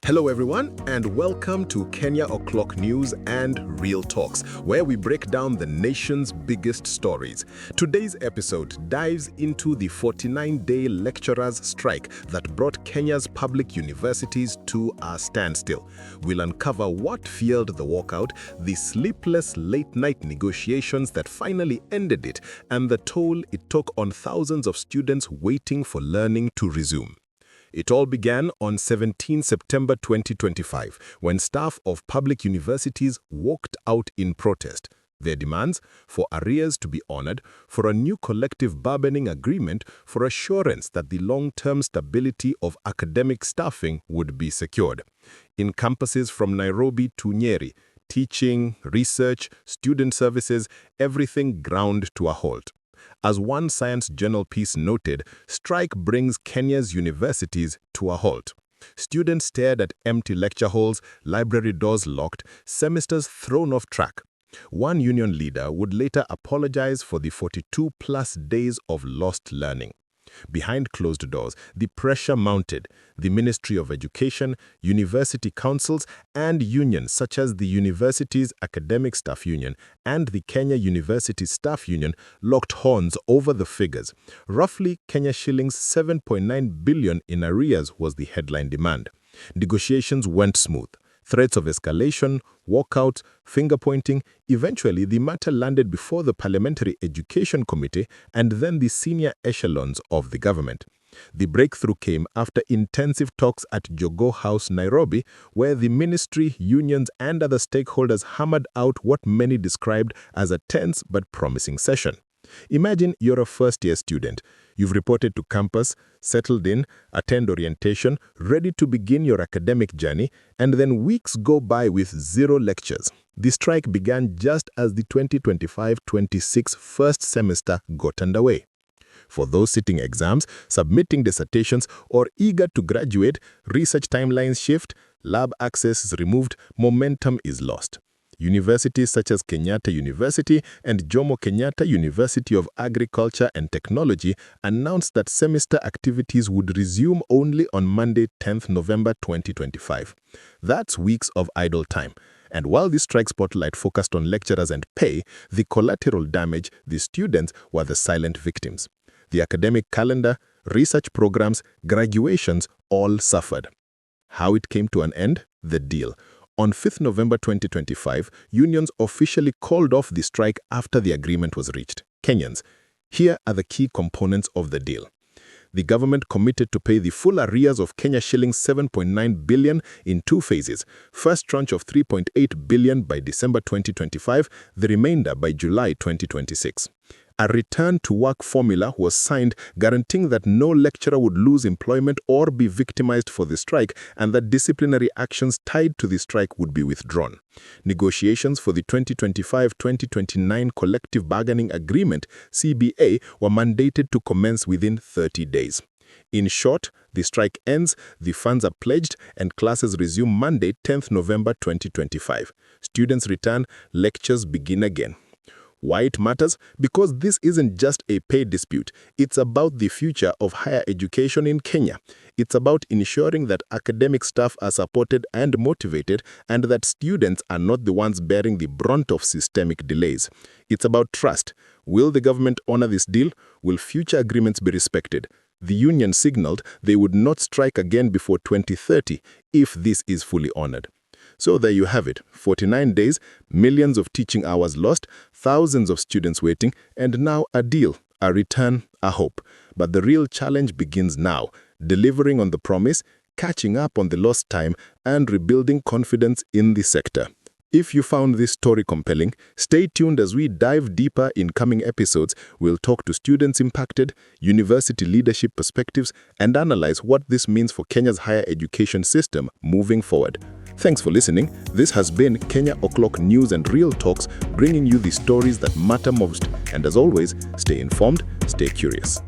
Hello everyone, and welcome to Kenya O'Clock News and Real Talks, where we break down the nation's biggest stories. Today's episode dives into the 49-day lecturers' strike that brought Kenya's public universities to a standstill. We'll uncover what fueled the walkout, the sleepless late-night negotiations that finally ended it, and the toll it took on thousands of students waiting for learning to resume. It all began on 17 September 2025, when staff of public universities walked out in protest. Their demands for arrears to be honored, for a new collective bargaining agreement, for assurance that the long-term stability of academic staffing would be secured. In campuses from Nairobi to Nyeri, teaching, research, student services, everything ground to a halt. As one Science Journal piece noted, strike brings Kenya's universities to a halt. Students stared at empty lecture halls, library doors locked, semesters thrown off track. One union leader would later apologize for the 42-plus days of lost learning. Behind closed doors, the pressure mounted. The Ministry of Education, university councils, and unions such as the University's Academic Staff Union and the Kenya University Staff Union locked horns over the figures. Roughly Kenya shillings 7.9 billion in arrears was the headline demand. Negotiations went smooth. Threats of escalation, walkouts, finger-pointing. Eventually, the matter landed before the Parliamentary Education Committee and then the senior echelons of the government. The breakthrough came after intensive talks at Jogoo House, Nairobi, where the ministry, unions, and other stakeholders hammered out what many described as a tense but promising session. Imagine you're a first-year student. You've reported to campus, settled in, attend orientation, ready to begin your academic journey, and then weeks go by with zero lectures. The strike began just as the 2025-26 first semester got underway. For those sitting exams, submitting dissertations, or eager to graduate, research timelines shift, lab access is removed, momentum is lost. Universities such as Kenyatta University and Jomo Kenyatta University of Agriculture and Technology announced that semester activities would resume only on Monday, 10th November 2025. That's weeks of idle time. And while the strike spotlight focused on lecturers and pay, the collateral damage, the students, were the silent victims. The academic calendar, research programs, graduations all suffered. How it came to an end? The deal. On 5th November 2025, unions officially called off the strike after the agreement was reached. Kenyans, here are the key components of the deal. The government committed to pay the full arrears of Kenya shillings 7.9 billion in two phases. First tranche of 3.8 billion by December 2025, the remainder by July 2026. A return-to-work formula was signed guaranteeing that no lecturer would lose employment or be victimized for the strike and that disciplinary actions tied to the strike would be withdrawn. Negotiations for the 2025-2029 Collective Bargaining Agreement, CBA, were mandated to commence within 30 days. In short, the strike ends, the funds are pledged, and classes resume Monday, 10th November 2025. Students return, lectures begin again. Why it matters? Because this isn't just a pay dispute. It's about the future of higher education in Kenya. It's about ensuring that academic staff are supported and motivated and that students are not the ones bearing the brunt of systemic delays. It's about trust. Will the government honor this deal? Will future agreements be respected? The union signaled they would not strike again before 2030 if this is fully honored. So there you have it, 49 days, millions of teaching hours lost, thousands of students waiting, and now a deal, a return, a hope. But the real challenge begins now, delivering on the promise, catching up on the lost time, and rebuilding confidence in the sector. If you found this story compelling, stay tuned as we dive deeper in coming episodes. We'll talk to students impacted, university leadership perspectives, and analyze what this means for Kenya's higher education system moving forward. Thanks for listening. This has been Kenya O'Clock News and Real Talks, bringing you the stories that matter most. And as always, stay informed, stay curious.